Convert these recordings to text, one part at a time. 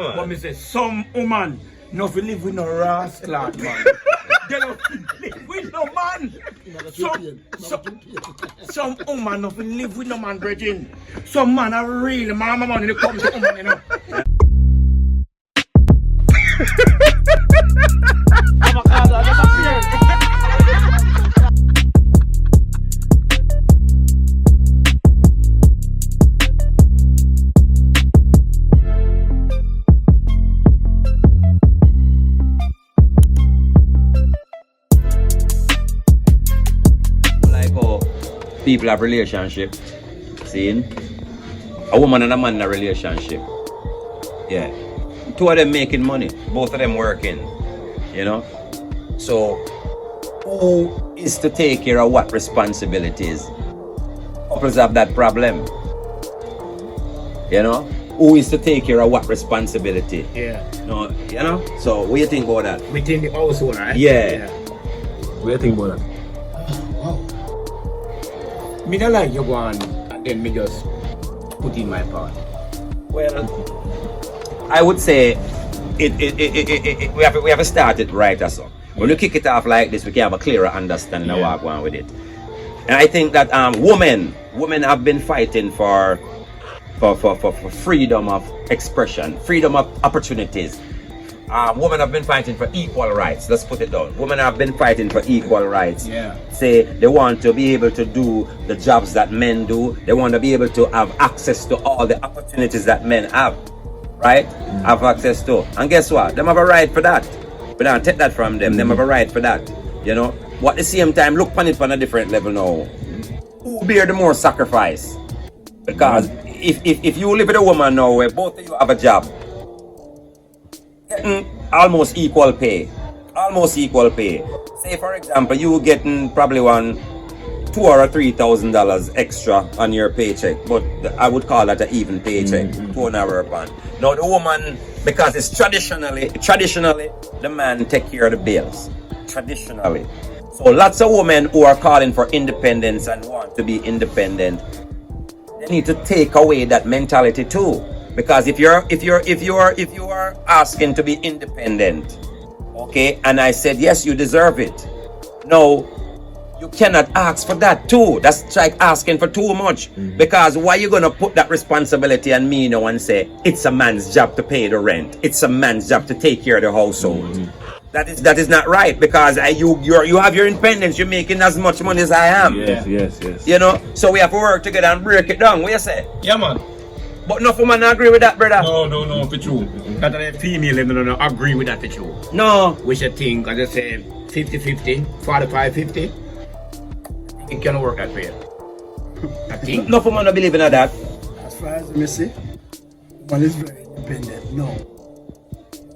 But me say some woman no fi live with no rascal man. They don't live with no man. Some woman no fi live with no man, brethren. Some man are real mama man when it comes to woman, you know. People have relationship, seeing a woman and a man in a relationship. Yeah, two of them making money, both of them working. You know, so who is to take care of what responsibilities? Couples have that problem. You know, who is to take care of what responsibility? Yeah. No, you know. So what do you think about that? Within the household, right? Yeah. What do you think about that? Me don't like you go on and then me just put in my part. Well, I would say we have to start it right as well. When you kick it off like this, we can have a clearer understanding of what going on with it. And I think that women have been fighting for freedom of expression, freedom of opportunities. Women have been fighting for equal rights. Let's put it down. Women have been fighting for equal rights. Yeah. Say they want to be able to do the jobs that men do. They want to be able to have access to all the opportunities that men have. Right? Have access to. And guess what? Them have a right for that. We don't take that from them. Them have a right for that. You know? But at the same time, look on it on a different level now. Who bear the more sacrifice? Because if you live with a woman now where both of you have a job, getting almost equal pay. Say for example, you getting probably $2,000 or $3,000 extra on your paycheck, but I would call that an even paycheck, 2 an hour upon. Now the woman, because it's traditionally the man take care of the bills. Traditionally. So lots of women who are calling for independence and want to be independent, they need to take away that mentality too. Because if you are asking to be independent, okay, and I said yes, you deserve it. No, you cannot ask for that too. That's like asking for too much. Because why you gonna put that responsibility on me now and say it's a man's job to pay the rent? It's a man's job to take care of the household. That is not right. Because you have your independence. You're making as much money as I am. Yes. You know, so we have to work together and break it down. What you say? Yeah, man. But no woman agree with that, brother. No, for true. That a female no agree with that for true. No. We should think, as I say, 50-50, 45-50. It can work that way. I think. No woman no believe in that. As far as me see, one is very independent. No.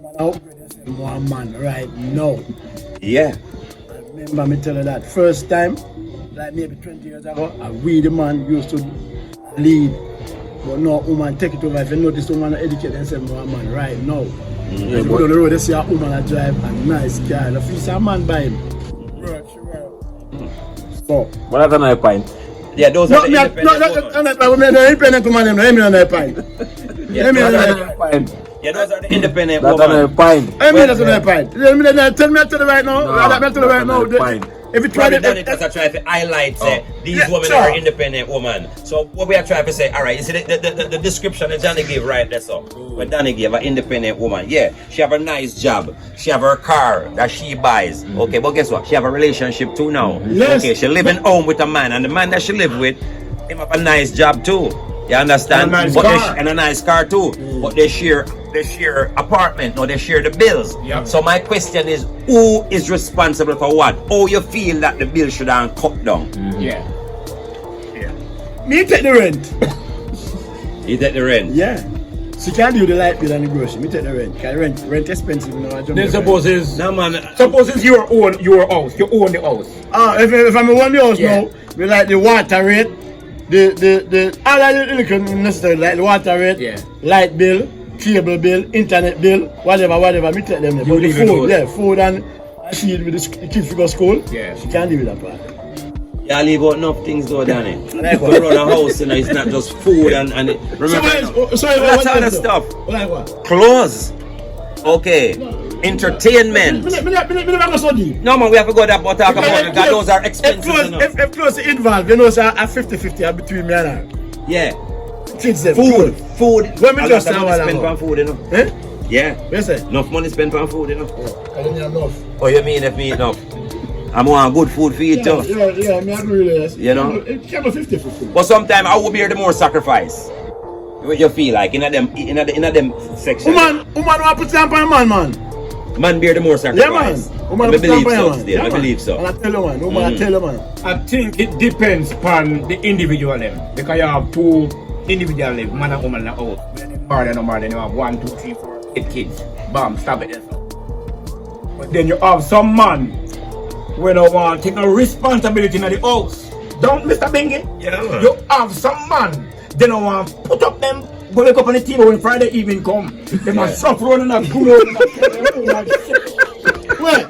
Man out with one man right now. Yeah. I remember me tell her that first time, like maybe 20 years ago, we the man used to lead. But no woman take it over. If you notice woman educate themselves more man right now. If you go on the road, they see a woman that drive a nice car. If you see a man buy him, work. So, but that's another point. Yeah, those are the independent women. No, independent woman, no, I'm not point. Yeah, those are the independent women. That's another point. I mean, that's another point. Tell me to the right now. If you try to try to highlight these women are independent women. So what we are trying to say, all right, you see the description that Danny gave right there, so when Danny gave an independent woman, yeah, she have a nice job, she have her car that she buys, okay, but guess what? She have a relationship too now. Yes. Okay, she living home with a man, and the man that she live with, him have a nice job too. You understand? And a nice car too. But they share apartment, no, they share the bills. Yep. So my question is, who is responsible for what? How you feel that the bill should have cut down? Yeah. Me take the rent. You take the rent? Yeah. She can't do the light bill and the grocery. Me take the rent. Cause rent expensive now. Then suppose it's your house. You own the house. If I'm own the house now, we like the water rate, the all I look necessary like the water rate, light bill, cable bill, internet bill, whatever. Me take them there. But the food and she with the kids to go to school. Yeah. She can't deal with that part. Yeah, I leave out enough things though, Danny. Like We what? run a house, you know, it's not just food and remember. Sorry, That's other stuff. Like what? Clothes. Okay. Entertainment. Me never go so deep. No man, we have to go there but talk about it because those are expensive. You know. If close involved, you know, so a 50-50 between me and her. Yeah. Kids them. Food. When we A just lot of say money what spent I on food, you know. Eh? Yeah. What you say? Enough money spent on food, you know. I don't need enough. Oh, you mean if me enough? I'm want good food for you too. Yeah, me agree with this. You know? It can be 50-50. But sometimes I will bear the more sacrifice. What you feel like in a them section? Woman want put stamp on man. Man bear the more Yeah, man. sacrifice. Woman I put believe stamp on so. man. Still, I believe so. And I tell you man, woman, I tell you man. I think it depends upon the individual them. Because you have two individual them, man and woman in the house. More than more than you have 1, 2, 3, 4, 8 kids. Bam, stop it there. But then you have some man who don't want to take no responsibility in the house. Don't, Mr. Bingy? Yeah, man. You have some man, they don't want to put up them, go wake up on the table when Friday evening come. They must suffer on and good on Wait.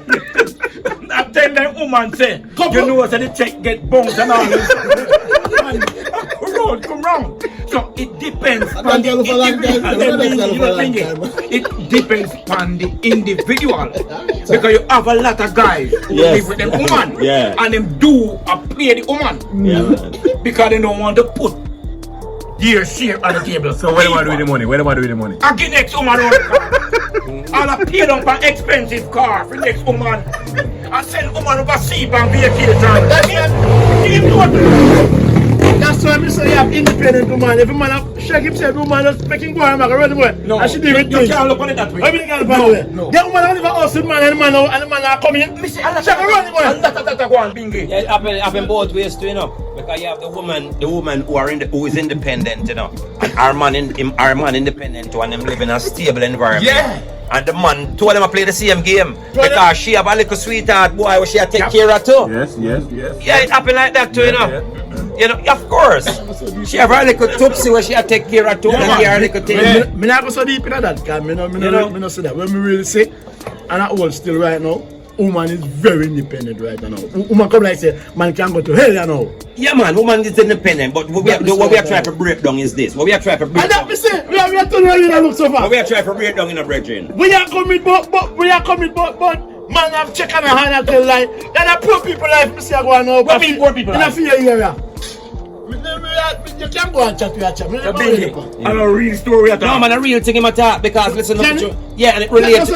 I tell them woman say, you know that the check get bounced and all this. Come round. So it depends on the it depends on the individual. Because you have a lot of guys who live with them woman. Yeah. And them do play the woman. Yeah, Because they don't want to put their share on the table. So where am I doing the money? Where am I doing the money? I get next woman on I'll pay them for expensive car for next woman. I send woman over sea and vacation. That's why I say you have independent woman. If a man shake himself, woman just making go and make a run away. No, I should do you it. can't look on it that way. I mean, you can't look away. No. That woman don't even ask the man and the man are coming in. Me say, Shake a run away. and that go on, Bingy. Yeah, it happen both ways too, you know. Because you have the woman who is independent, you know, and our man independent too, and them live in a stable environment. Yeah. And the man, two of them are play the same game because she have a little sweetheart boy who she a take care of too. Yes. Yeah, it happen like that too, you know. You know, of course. She have her little tupsy where she a take care of too, and man. get her little thing. Me not go so deep into that, because me no say that. When me really say, and I hold still right now, woman is very independent right now. Woman come like say, man can go to hell, you know. Yeah, man, woman is independent, but what we are trying to break down is this. What we are trying to break And that down. me say, we are telling you that look so far. What we are trying to break down in a brethren. We are coming, but man have check on the hand and tell like, then I poor people life, me say I go and know. What mean poor people in a life? fear area. You can't go and chat to your chat. Me never really go. I'm a real story at No all. man, a real thing in my talk because listen Can to you? yeah, and it relates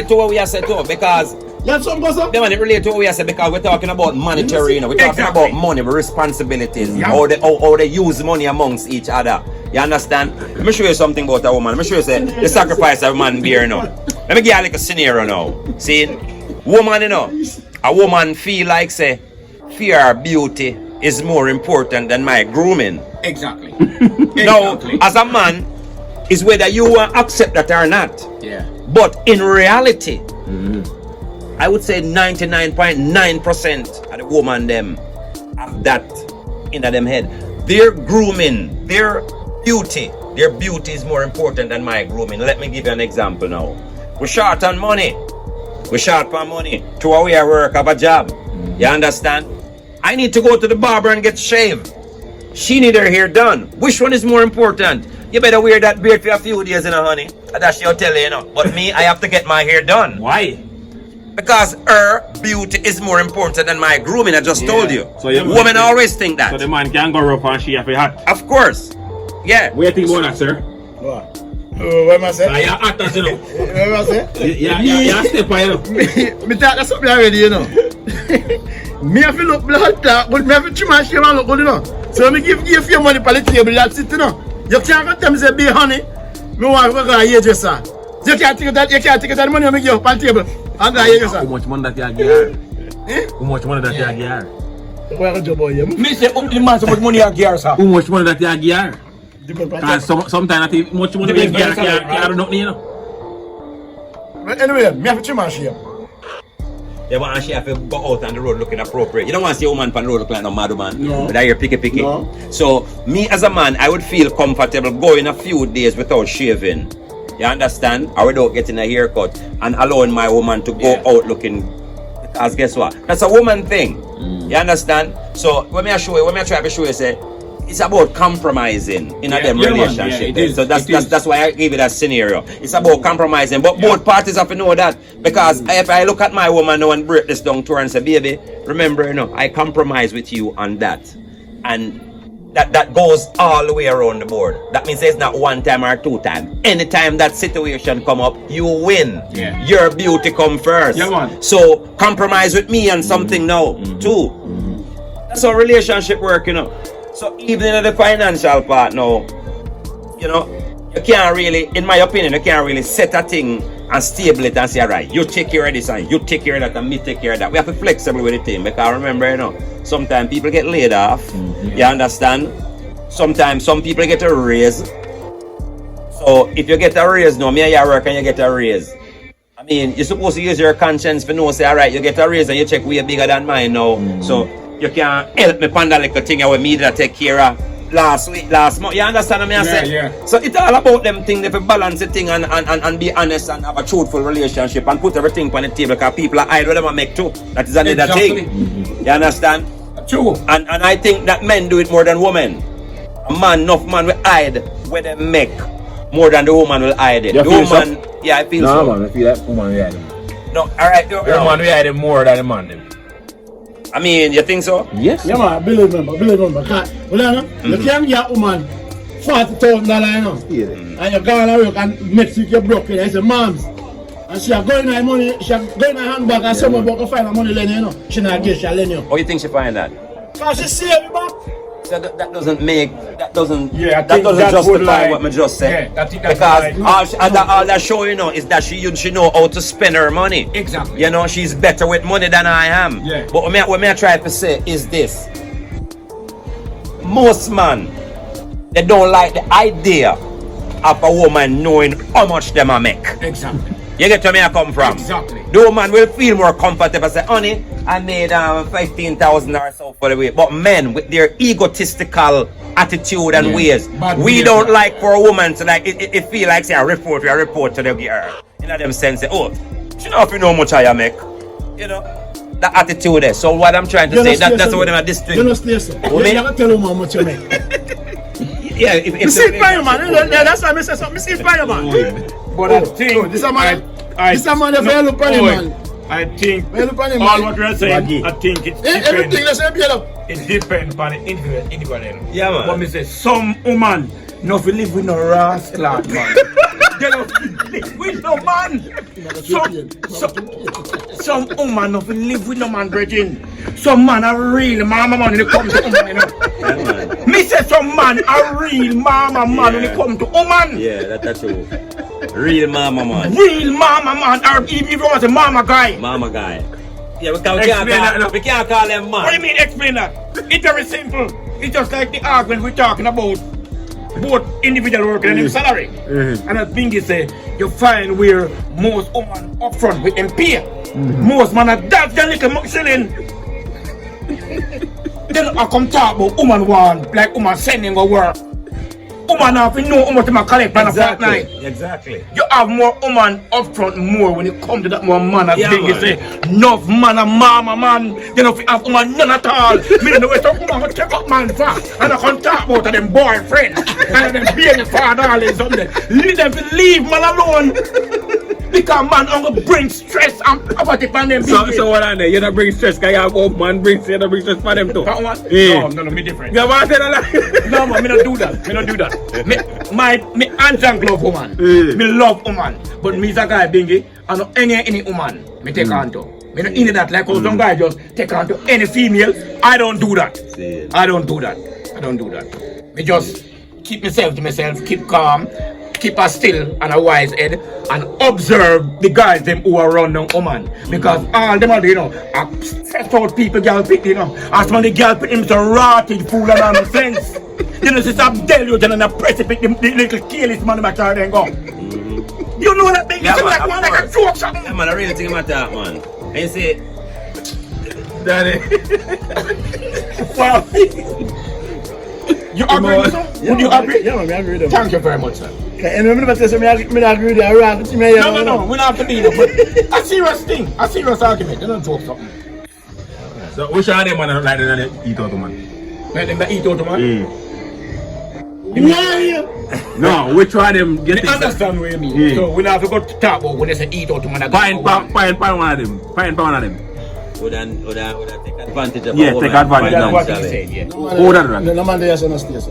to what we are said too because You have something go so? yeah, man, it relates to what we are said because we're talking about monetary, you know, we're talking Exactly. about money, responsibilities, Yeah. how they use money amongst each other. You understand? Let me show you something about a woman. Let me show you say, the sacrifice of a man bear now. Let me give you like a scenario now. See, woman, you know, a woman feel like say fear or beauty is more important than my grooming. Exactly. Now, as a man, is whether you accept that or not. Yeah. But in reality, I would say 99.9% of the woman them have that in them head. Their grooming, their beauty is more important than my grooming. Let me give you an example now. We're short on money. We're short on money. 2 hours of work, have a job. You understand? I need to go to the barber and get shaved. She need her hair done. Which one is more important? You better wear that beard for a few days, you know, honey. That's she'll tell you, you know. But me, I have to get my hair done. Why? Because her beauty is more important than my grooming. I just told you. So you- Women always think that. So the man can go rough and she have a hat. Of course. Yeah. What do you think about that, sir? What? What am I saying? You actors, you know. What am I saying? You step on, you know. Me talk that's something already, you know. Me have to look blood talk, but me have to trim and shave and look good, you know. So me give you your money for the table, that's it, you know. You can't go tell me say, be honey, me want to go and hairdresser. You can't take that money and me give you on the table and go How hairdresser. much money that you give her? Eh? How much money that you give her? Where the job boy, you? Me say, the man so much money I gear, sir. How much money that you give her? Depend on Because sometimes that much money you give her, can't do nothing, you know. But anyway, me have to trim and shave. Yeah, but she have to go out on the road looking appropriate. You don't want to see a woman on the road looking like no mad man. No. With that ear picky. No. So, me as a man, I would feel comfortable going a few days without shaving. You understand? Or without getting a haircut and allowing my woman to go out looking. Because guess what? That's a woman thing. You understand? So when I show you, when I try to show you, say it's about compromising in a them relationship. Man, so that's why I give it that scenario. It's about compromising, but both parties have to know that, because if I look at my woman now and break this down to her and say, baby, remember, I compromise with you on that, and that goes all the way around the board. That means it's not one time or two times. Anytime that situation come up, you win. Yeah. Your beauty come first. Yeah, man. So compromise with me on something now too. That's how relationship work, So even in the financial part now, you can't really, in my opinion, you can't really set a thing and stable it and say, alright, you take care of this and you take care of that and me take care of that. We have to be flexible with the thing, because remember, sometimes people get laid off. You understand? Sometimes some people get a raise. So if you get a raise now, me and you work and you get a raise, I mean, you're supposed to use your conscience for say, alright, you get a raise and you check way bigger than mine now. So you can help me find that little thing with me that I take care of last month. You understand what I say? Yeah. So it's all about them things, if you balance the thing and be honest and have a truthful relationship and put everything on the table, because people are idle, them make too. That is another thing. You understand? True. And I think that men do it more than women. Enough man will hide where they make more than the woman will hide it. You The feel woman, yeah, I feel so. No, man, I feel that woman will hide him. No, alright, The woman will hide him more than the man. Them. I mean, you think so? Yes. Yeah, man, believe me. You can't get a woman $40,000, Yeah. and you go and work and next week you're broke. I say, moms, and she are going her money, she are going her handbag, and someone go find her money lending, She not get, she lend you. Or you think she find that? Because she save you back. So that doesn't Yeah, I that think doesn't that would justify like- what I just said. Yeah, I think that's because like- all that show is that she know how to spend her money. Exactly. She's better with money than I am. Yeah. But what I try to say is this: most men, they don't like the idea of a woman knowing how much them a make. Exactly. You get where I come from? Exactly. The woman will feel more comfortable. Say, honey, I made 15,000 or so for the week. But men, with their egotistical attitude and ways, Bad we behavior. don't like for a woman to it feel like say a report to the girl. Them sense, say, oh, she know if you know how much I make. That attitude there. So what I'm trying to say, that's what I'm at this thing. You know, stay so. You never tell a woman how much you make. Yeah, if You see it by you, man. That's why I say something. You see it by you, man. But I think this a man. This a man. If you look on him, man. I think When you look on him, all man. what we're saying, I think it Everything depends. that's build up. It depends on the individual. Yeah, man. But me say some woman no fi live with no rascal man. They don't live with no man. Some woman no fi live with no man, brethren. Some man a real mama man when it comes to woman. Me say some man a real mama man when it comes to woman. Yeah, that's true. Real mama man. Real mama man, or even if you want a mama guy. Mama guy. Yeah, we Explain that, no. can't call them man. What do you mean explain that? It's very simple. It's just like the argument we're talking about. Both individual working and salary. And I think it's you find where most women upfront with them pay. Most man are that little shilling. Then I come talk about woman want, like woman sending a work. Woman have to know how much to collect by the fortnight. Exactly. You have more woman upfront more when it comes to that more man as Yeah, big. You man. say, enough man and mama man. You know if you have woman none at all. Me don't know where some woman will take up man for. And I can talk about them boyfriend. And them baby father all this something. Leave them to leave man alone. Because man only bring stress and poverty on them. So what on there? You don't bring stress, because you have old man bring stress for them too. That one? Yeah. No, me different. You want to say that? No man, me not do that. Me not do that. Me hands and glove woman. Yeah. Me love woman. But me is a guy bingy. I know any woman me take on to. Me not into that like how some guy just take on to any female. I don't do that. See. I don't do that. Me just keep myself to myself, keep calm, keep a still and a wise head, and observe the guys them who are run down woman. Because all them are, are stressed out people girl pick, As when the girl pick him so rotted fool and nonsense. It's a deluge and a precipice, the little careless man that try then go. You know that thing? Yeah, It's man, like of one like a course. joke something. Yeah, man, I really think about that, man. And you see, Daddy. Well, you agree with that? Would you agree? Yeah, man, I agree with them. Thank you very much, sir. And remember to say, I agree with them. No, we don't have to be there, but a serious thing, a serious argument. You don't joke something. So which one of them man like they eat out man? Let them eat out, man. Why? No, which one of them get You understand what you mean? So we have to go to talk about when they say eat out, man. Find one of them. Find one of them. Would I take advantage of Yeah, a woman? take advantage. That's what financially? he said, yeah. Who that run? No man there so no stay so.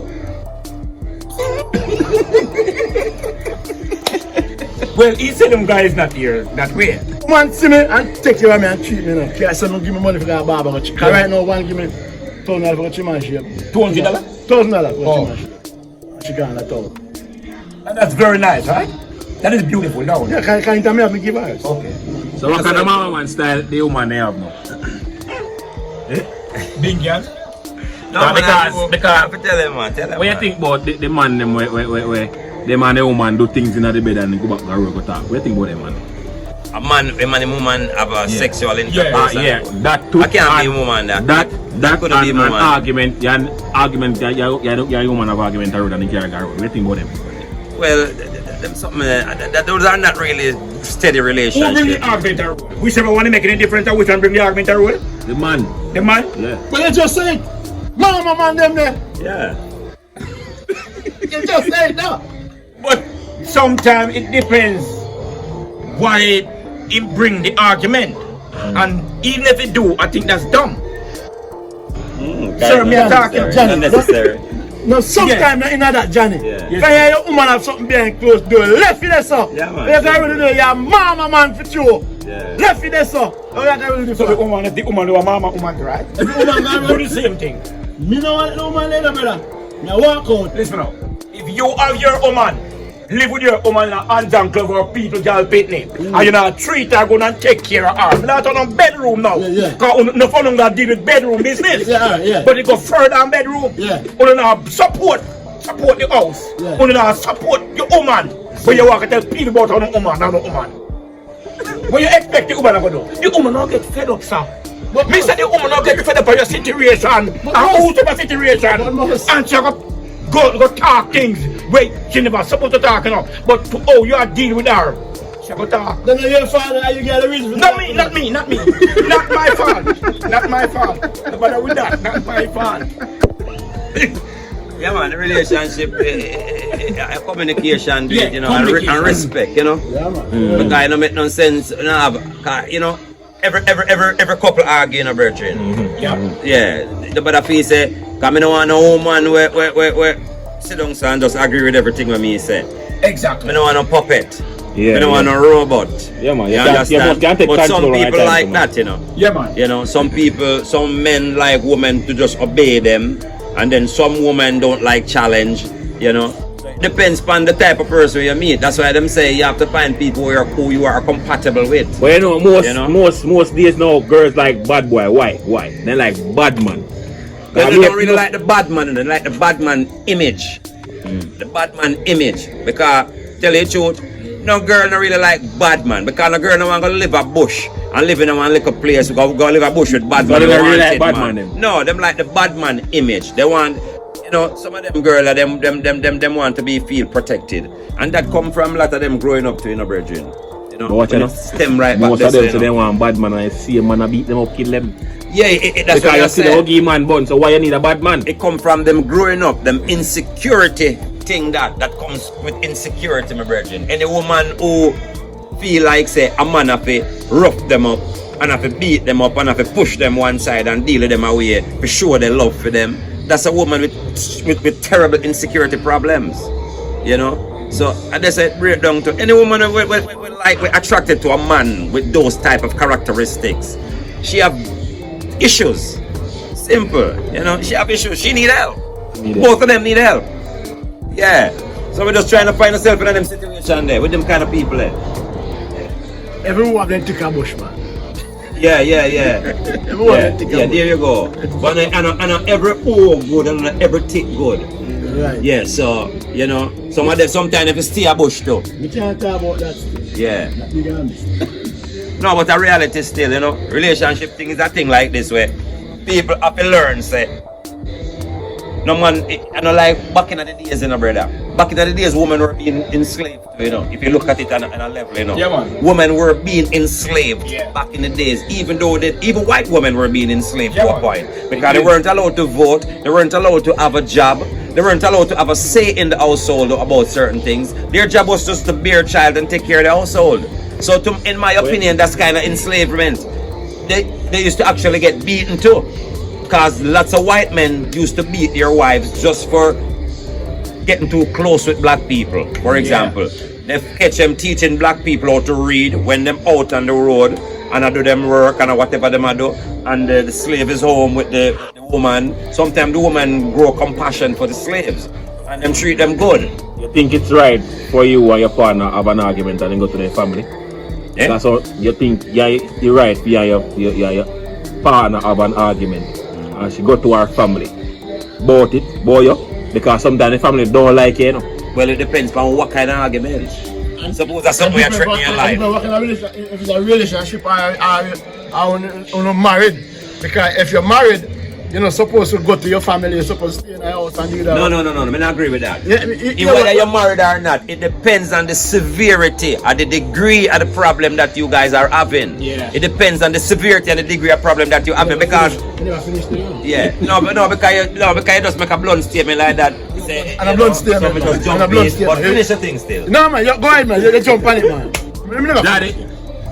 Well, he said them guys not here that way. Man see me and take care of me and treat me now. Can't say no give me money for that barber. Cause right now one give me $1,000 for a chima shape. $200? $1,000 for a Oh. chima shape. She gone at all. And that's very nice, right? That is beautiful now. Yeah, can you tell me how to give her? Okay. So what kind of mama man style the woman they have now? Big girl. No, Because- I have to tell him, man. Tell him. What you think about the man them where the man and the woman do things in the bed and go back and work or talk? What you think about them man? A man and a woman have a sexual intercourse. Yeah, that too. I can't be a woman that. That couldn't be a an woman. argument, your woman have argument around and you carry around. What do you think about them? Well, them something that those are not really steady Who bring the relationships. argument around? Whichever one make any difference, which one bring the argument around? The man. The man? Yeah. But you just say it. Mama man them there. Yeah. You just say it now. But sometimes it depends why he bring the argument. And even if he do, I think that's dumb. Sir, me Not talking. necessary. Not necessary. No, sometimes in that Johnny. Yeah. If you hear your woman have something behind closed door, left it there, sir. Yeah, man. You can really do your mama man for you. Yeah. Left it there, sir. Oh, you can really do So the for woman, if the woman do a mama woman, right? the woman can Do really the same thing. Me no want no man later, brother. Me walk out. Listen now. If you have your woman, live with your woman in a hands and glove or people girl pitney, and you know treat her, go and take care of her. Not on a bedroom now. Yeah. Because no fun got deal with bedroom business. Yeah. But it go further than bedroom. Yeah. You know support the house. Yeah. You know support your woman. When you walk and tell people about how the woman, not the woman. What you expect the woman to do? The woman not get fed up, sir. But me say the woman not get fed up of your situation and out of the situation. And she go talk things where she never supposed to talk, you know. But to how you are dealing with her, she go talk. Then your father and you get a reason. Not me. Not my fault. Not my fault. No bother with that. Not my fault. Yeah, man. The relationship, communication, Yeah, you know, communication. and respect, you know. Yeah, man. Because it don't make no sense. You know, you know, every couple argue, you know, brethren. Yeah. Yeah, but if he say, because I don't want no woman where sit down and just agree with everything what me say. Exactly. I don't want no puppet. Yeah, I don't want no robot. Yeah, man. You You understand? can't take But some control people right like time, that, you know. Yeah, man. You know, some men like women to just obey them, and then some women don't like challenge, you know. Depends on the type of person you meet. That's why them say you have to find people who you are compatible with. But you know, You know? most days now, girls like bad boy. Why? They like bad man. They don't really like the bad man, they like the bad man image. The bad man image. Because, tell you the truth, no girl don't really like bad man. Because no girl don't want to live a bush and live in a one little place. Go live a bush with bad So man. they don't really wanted like bad man then? No, them like the bad man image. They want, you know, some of them girls, them want to be feel protected. And that come from a lot of them growing up to, you know, brethren. You know, But watch when out, it stem right back most there, of them you say know. they want bad man and see a man and beat them up, kill them. Yeah, that's Because what I you see the said. ugly man bun, so why you need a bad man? It come from them growing up, them insecurity thing that comes with insecurity, my brethren. Any woman who feel like say a man have to rough them up and have to beat them up and have to push them one side and deal with them away to show their love for them, that's a woman with terrible insecurity problems, you know. So I just say break down to any woman we attracted to a man with those type of characteristics. She have issues. Simple, you know. She have issues. She need help. Both of them need help. Yeah. So we're just trying to find ourselves in them situation there with them kind of people there. Everyone then take a bush, man. Yeah. Everyone then take a Yeah, bush. there you go. But and every O good and every tick good. Right. Yeah, so you know, some of them sometimes if you stay a bush too. We can't talk about that still. Yeah. That big and this. No, but the reality still, you know, relationship thing is a thing like this where people have to learn, say, no man, I don't like back in the days, you know, brother. back in the days, women were being enslaved, you know, if you look at it on a level, you know. Yeah, man. Women were being enslaved Yeah. back in the days, even white women were being enslaved Yeah, to a man. point. Because they weren't allowed to vote, they weren't allowed to have a job, they weren't allowed to have a say in the household about certain things. Their job was just to bear a child and take care of the household. So in my opinion, that's kind of enslavement. They used to actually get beaten too. Because lots of white men used to beat their wives just for getting too close with black people. For example, they catch them teaching black people how to read when them out on the road and I do them work and whatever them I do, and the slave is home with the woman. Sometimes the woman grow compassion for the slaves and them treat them good. You think it's right for you and your partner have an argument and then go to their family? Eh? That's how you think you're right for your partner have an argument and she go to her family about it, boy, because sometimes the family don't like it, you know. Well, it depends on what kind of argument. Suppose that's something you're threatening your life. If it's a relationship or married, because if you're married, you're not supposed to go to your family, you're supposed to stay in the house and do that. No, I don't agree with that. Yeah, Whether you're married or not, it depends on the severity or the degree of the problem that you guys are having. Yeah. It depends on the severity and the degree of problem that you're having because You never finished the year. yeah, because you just make a blunt statement like that. You say, And a blunt statement, so just man. jump And a blunt in, statement. but finish the thing still. No, man, go ahead, man. You jump on it, man. Me never Daddy,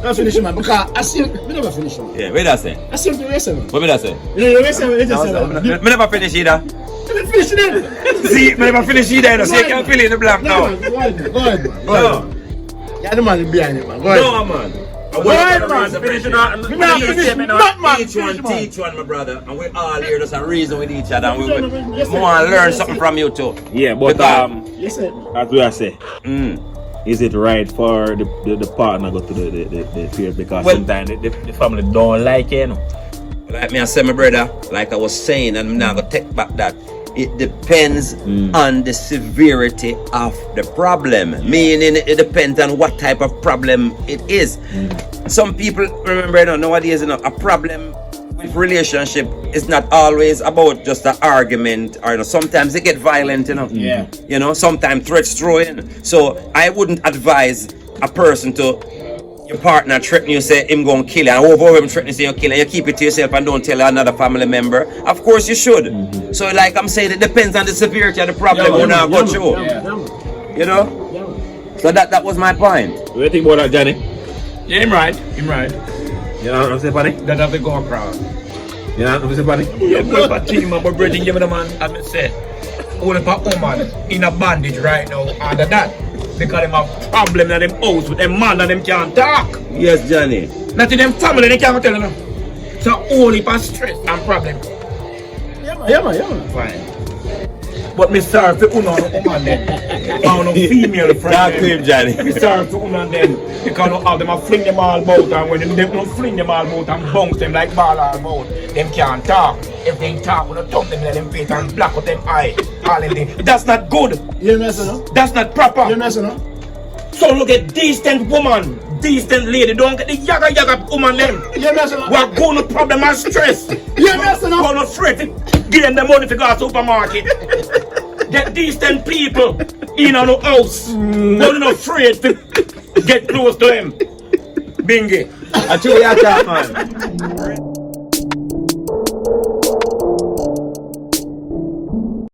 never finish it, man. Because I see, me never finish it. Yeah, what that say? I see the rest of it. What that say? You know, the rest of it, just say that. Me never finish either. You finish it. See, me never finish either. So you can fill in the blank No, now. man, go ahead, man. Go ahead, man. Go No. ahead, man. Yeah, the man behind it, man. Go ahead. No, man. Go ahead, man. finish it Me not finish, not, man. Each one Finish, man. teach one, my brother, and we all here just a reason with each other, and we Yes, sir. want to learn Yes, something sir. from you too. yeah, but Because- Yes, sir. as we are say, Mm. is it right for the partner go to the field because Well- sometimes the family don't like it, you know? Like me, I say, my brother, like I was saying, and I'm not gonna take back that. It depends on the severity of the problem. Meaning, it depends on what type of problem it is. Some people remember, you know, nowadays, you know, a problem with relationship is not always about just an argument, or you know, sometimes they get violent, you know. Yeah. You know, sometimes threats throw in. So I wouldn't advise a person to your partner threaten you, say him gonna kill you, and over him threaten you, say you kill, and you keep it to yourself and don't tell another family member. Of course you should. So like I'm saying, it depends on the severity of the problem Yeah, you now man. go through. Yeah. You know? So that was my point. What do you think about that, Johnny? Yeah, him right. You know what I'm saying, Paddy? That have to go across. You know what I'm saying, Paddy? Yeah, but team up, but bridging, give me the man, as I said, all of a woman in a bandage right now under that. Because them have problem in them house with them man and them can't talk. Yes, Johnny. Not in them family, they can't tell them. So all heap of stress and problem. Yeah, man. Fine. But me sorry for una and woman then. I no female friend. Talk to him, Johnny. Me sorry for una then. Because all them a fling them all about, and when them don't fling them all about and bounce them like ball all about, them can't talk. If they talk, we don't thump them in them face and black out them eye. All them things. That's not good. You messing up? That's not proper. You messing up? So look at decent woman, decent lady. Don't get the yaga woman them. You messing up? We are going to problem and stress. You messing up? Going to fret. Give them the money to go to supermarket. Get decent people in on the house. Don't not afraid to get close to them. Bingy. I tell you that, man.